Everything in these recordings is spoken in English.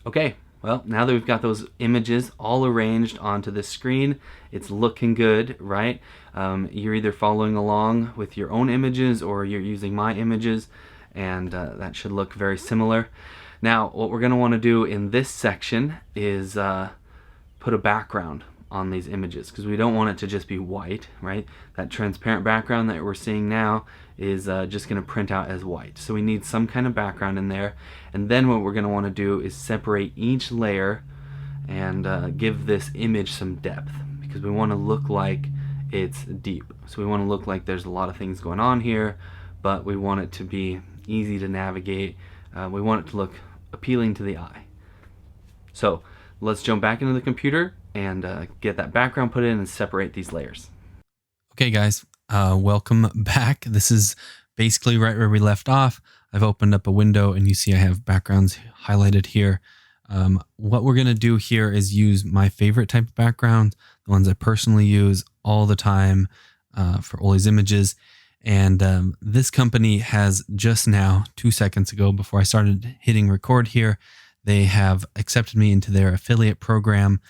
Okay, well, now that we've got those images all arranged onto the screen, it's looking good, right? You're either following along with your own images or you're using my images, and that should look very similar. Now, what we're going to want to do in this section is put a background on these images, because we don't want it to just be white, right? That transparent background that we're seeing now is just going to print out as white. So we need some kind of background in there, and then what we're going to want to do is separate each layer and give this image some depth, because we want to look like it's deep. So we want to look like there's a lot of things going on here, but we want it to be easy to navigate. We want it to look appealing to the eye. So let's jump back into the computer and get that background put in and separate these layers. Okay, guys, welcome back. This is basically right where we left off. I've opened up a window and you see I have backgrounds highlighted here. What we're going to do here is use my favorite type of background, the ones I personally use all the time for all these images. And this company has just now, 2 seconds ago, before I started hitting record here, they have accepted me into their affiliate program,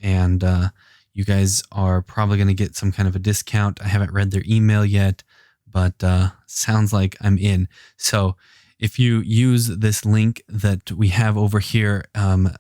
and you guys are probably going to get some kind of a discount. I haven't read their email yet, but sounds like I'm in. So if you use this link that we have over here, a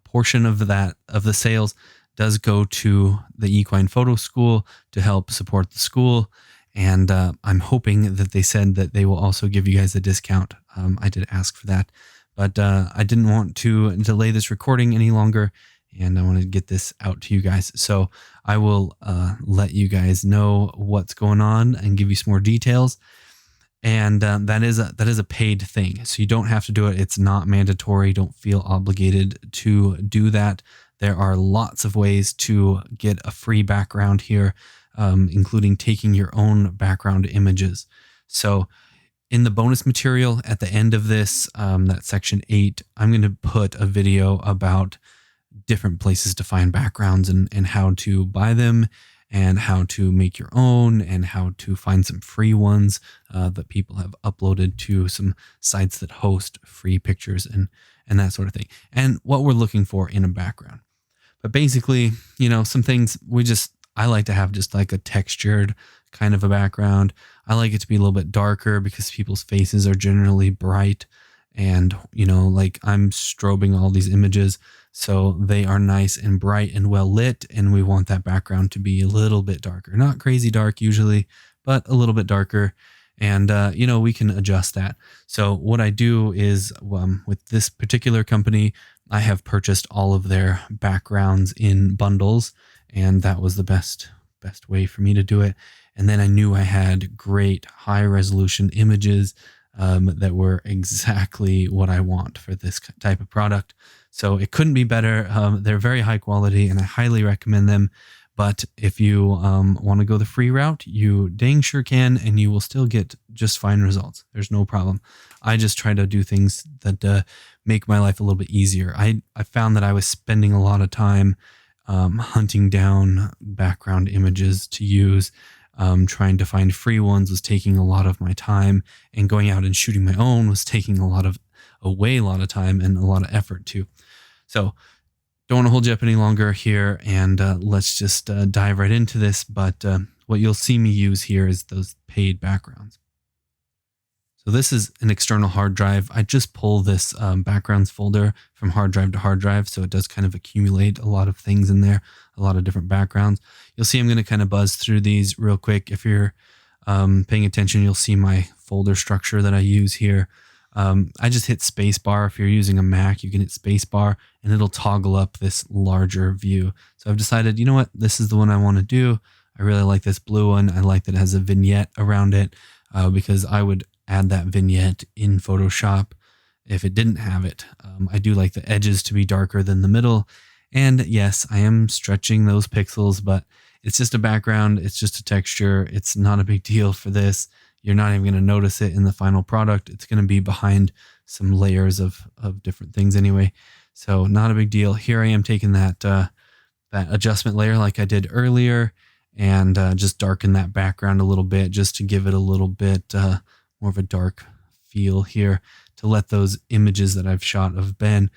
portion of the sales does go to the Equine Photo School to help support the school. And I'm hoping that they said that they will also give you guys a discount. I did ask for that, but I didn't want to delay this recording any longer, and I want to get this out to you guys. So I will let you guys know what's going on and give you some more details. And that is a paid thing, so you don't have to do it. It's not mandatory. Don't feel obligated to do that. There are lots of ways to get a free background here, including taking your own background images. So in the bonus material at the end of this, that section 8, I'm going to put a video about different places to find backgrounds and how to buy them and how to make your own and how to find some free ones that people have uploaded to some sites that host free pictures and that sort of thing, and what we're looking for in a background. But basically, some things I like to have just like a textured kind of a background. I like it to be a little bit darker because people's faces are generally bright, and like I'm strobing all these images, so they are nice and bright and well lit, and we want that background to be a little bit darker. Not crazy dark usually, but a little bit darker. And we can adjust that. So what I do is with this particular company, I have purchased all of their backgrounds in bundles, and that was the best way for me to do it. And then I knew I had great high resolution images that were exactly what I want for this type of product. So it couldn't be better. They're very high quality and I highly recommend them. But if you want to go the free route, you dang sure can, and you will still get just fine results. There's no problem. I just try to do things that make my life a little bit easier. I found that I was spending a lot of time hunting down background images to use. Trying to find free ones was taking a lot of my time, and going out and shooting my own was taking a lot of time and a lot of effort too. So don't want to hold you up any longer here, and let's just dive right into this. But what you'll see me use here is those paid backgrounds. So this is an external hard drive. I just pull this backgrounds folder from hard drive to hard drive, so it does kind of accumulate a lot of things in there, a lot of different backgrounds. You'll see I'm going to kind of buzz through these real quick. If you're paying attention, you'll see my folder structure that I use here. I just hit spacebar. If you're using a Mac, you can hit spacebar and it'll toggle up this larger view. So I've decided, you know what, this is the one I want to do. I really like this blue one. I like that it has a vignette around it because I would add that vignette in Photoshop if it didn't have it. I do like the edges to be darker than the middle. And yes, I am stretching those pixels, but it's just a background. It's just a texture. It's not a big deal for this. You're not even going to notice it in the final product. It's going to be behind some layers of different things anyway. So not a big deal. Here I am taking that adjustment layer like I did earlier and just darken that background a little bit just to give it a little bit more of a dark feel here, to let those images that I've shot of Ben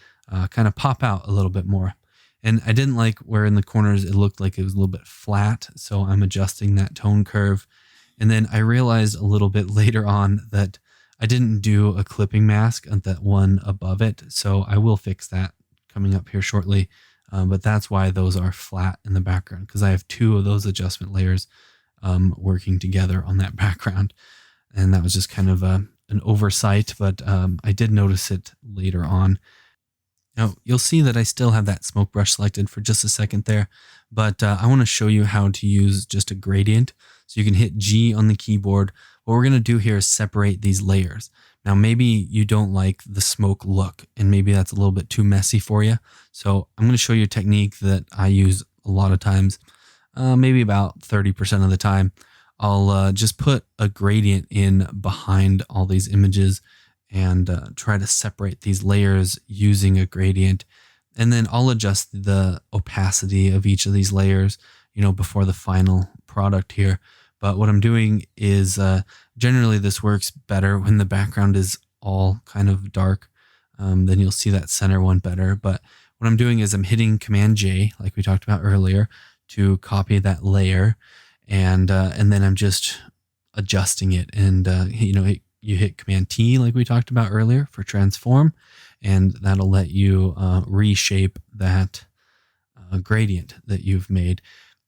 kind of pop out a little bit more. And I didn't like where in the corners it looked like it was a little bit flat, so I'm adjusting that tone curve. And then I realized a little bit later on that I didn't do a clipping mask on that one above it, so I will fix that coming up here shortly. But that's why those are flat in the background, because I have two of those adjustment layers working together on that background. And that was just kind of an oversight, but I did notice it later on. Now, you'll see that I still have that smoke brush selected for just a second there, but I want to show you how to use just a gradient. So you can hit G on the keyboard. What we're going to do here is separate these layers. Now, maybe you don't like the smoke look, and maybe that's a little bit too messy for you. So I'm going to show you a technique that I use a lot of times, maybe about 30% of the time. I'll just put a gradient in behind all these images and try to separate these layers using a gradient. And then I'll adjust the opacity of each of these layers, before the final product here. But what I'm doing is generally this works better when the background is all kind of dark. Then you'll see that center one better. But what I'm doing is I'm hitting Command J, like we talked about earlier, to copy that layer. And then I'm just adjusting it. And, you hit Command T, like we talked about earlier, for transform, and that'll let you reshape that gradient that you've made.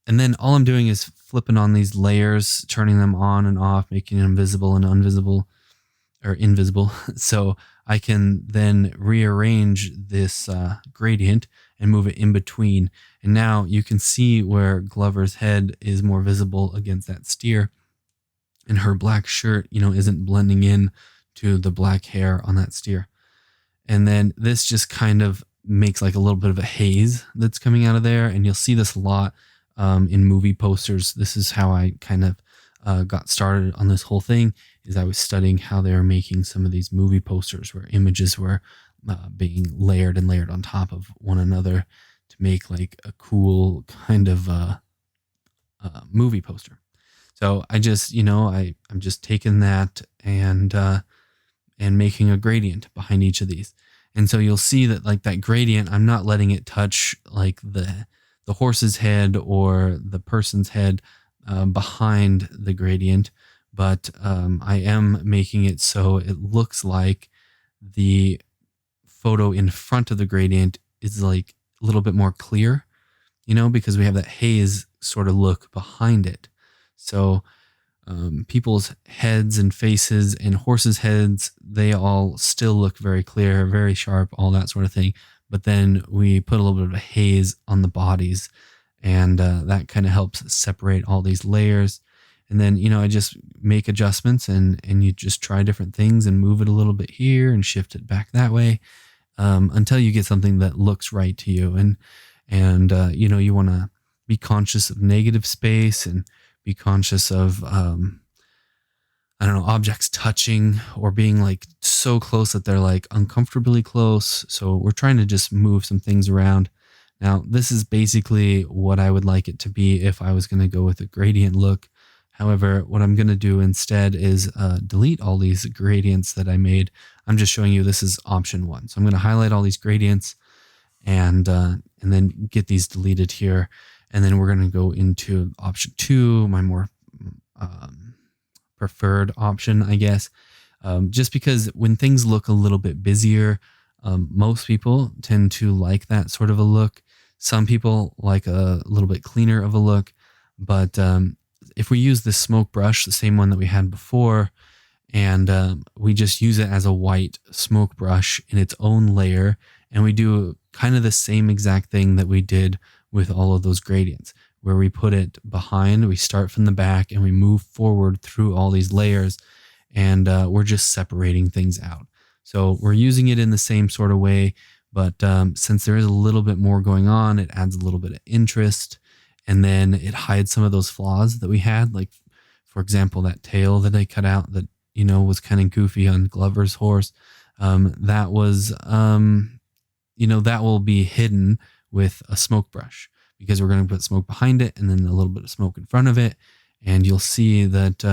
And then all I'm doing is flipping on these layers, turning them on and off, making them visible and invisible. So I can then rearrange this gradient and move it in between. And now you can see where Glover's head is more visible against that steer, and her black shirt, isn't blending in to the black hair on that steer. And then this just kind of makes like a little bit of a haze that's coming out of there. And you'll see this a lot in movie posters. This is how I kind of got started on this whole thing, is I was studying how they were making some of these movie posters where images were being layered and layered on top of one another to make like a cool kind of movie poster. So I just, I'm just taking that and making a gradient behind each of these. And so you'll see that like that gradient, I'm not letting it touch like the horse's head or the person's head behind the gradient, but I am making it so it looks like the photo in front of the gradient is like a little bit more clear, because we have that haze sort of look behind it. So people's heads and faces and horses' heads, they all still look very clear, very sharp, all that sort of thing. But then we put a little bit of a haze on the bodies, and that kind of helps separate all these layers. And then, I just make adjustments and you just try different things and move it a little bit here and shift it back that way until you get something that looks right to you. And you want to be conscious of negative space and be conscious of, objects touching or being like so close that they're like uncomfortably close. So we're trying to just move some things around. Now, this is basically what I would like it to be if I was going to go with a gradient look. However, what I'm going to do instead is delete all these gradients that I made. I'm just showing you this is option 1. So I'm going to highlight all these gradients and then get these deleted here. And then we're going to go into option 2, my more preferred option, I guess. Just because when things look a little bit busier, most people tend to like that sort of a look. Some people like a little bit cleaner of a look. But if we use the smoke brush, the same one that we had before, and we just use it as a white smoke brush in its own layer, and we do kind of the same exact thing that we did with all of those gradients, where we put it behind, we start from the back and we move forward through all these layers, and we're just separating things out. So we're using it in the same sort of way, but since there is a little bit more going on, it adds a little bit of interest, and then it hides some of those flaws that we had. Like, for example, that tail that I cut out that, was kind of goofy on Glover's horse. That was, that will be hidden with a smoke brush, because we're going to put smoke behind it and then a little bit of smoke in front of it. And you'll see that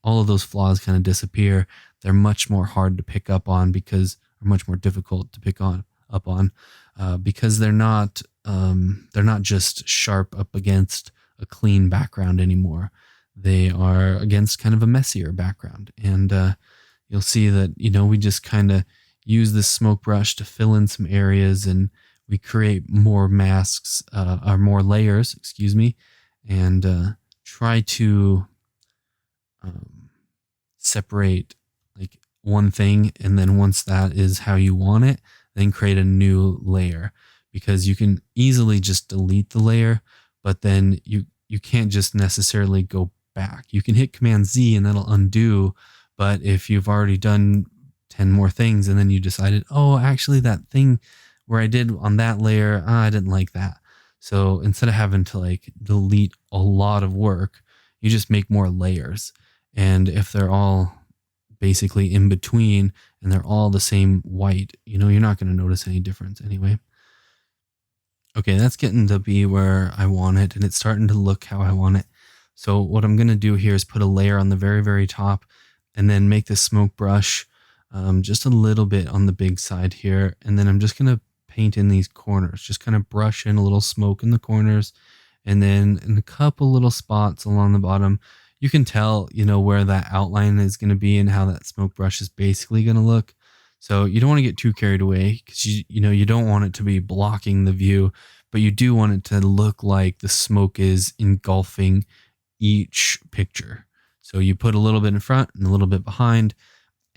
all of those flaws kind of disappear. They're much more hard to pick up on, or much more difficult to pick up on, because they're not just sharp up against a clean background anymore. They are against kind of a messier background. And you'll see that, we just kind of use this smoke brush to fill in some areas, and we create more masks, or more layers, excuse me, and try to separate like one thing. And then once that is how you want it, then create a new layer, because you can easily just delete the layer, but then you can't just necessarily go back. You can hit Command Z and that'll undo. But if you've already done 10 more things and then you decided, oh, actually that thing where I did on that layer, I didn't like that. So instead of having to like delete a lot of work, you just make more layers. And if they're all basically in between and they're all the same white, you're not going to notice any difference anyway. Okay, that's getting to be where I want it, and it's starting to look how I want it. So what I'm going to do here is put a layer on the very, very top, and then make the smoke brush just a little bit on the big side here. And then I'm just going to paint in these corners, just kind of brush in a little smoke in the corners, and then in a couple little spots along the bottom. You can tell, where that outline is going to be and how that smoke brush is basically going to look. So you don't want to get too carried away, because you don't want it to be blocking the view, but you do want it to look like the smoke is engulfing each picture. So you put a little bit in front and a little bit behind,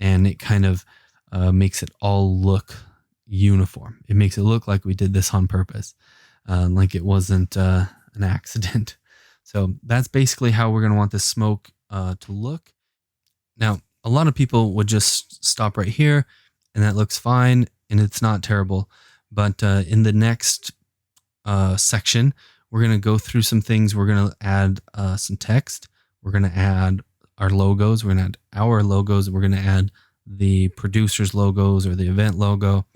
and it kind of makes it all look uniform. It makes it look like we did this on purpose, like it wasn't an accident. So that's basically how we're going to want this smoke to look. Now, a lot of people would just stop right here, and that looks fine, and it's not terrible. But in the next section, we're going to go through some things. We're going to add some text. We're going to add our logos. We're going to add our logos. We're going to add the producer's logos or the event logo.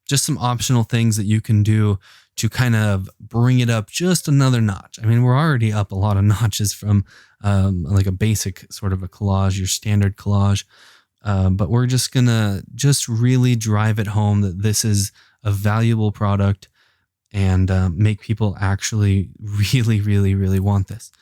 Just some optional things that you can do to kind of bring it up just another notch. I mean, we're already up a lot of notches from like a basic sort of a collage, your standard collage. But we're just going to really drive it home that this is a valuable product, and make people actually really, really, really want this.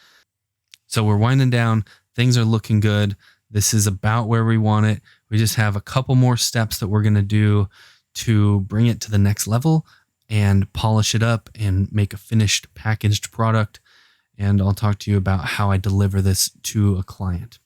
So we're winding down. Things are looking good. This is about where we want it. We just have a couple more steps that we're going to do to bring it to the next level and polish it up and make a finished packaged product. And I'll talk to you about how I deliver this to a client.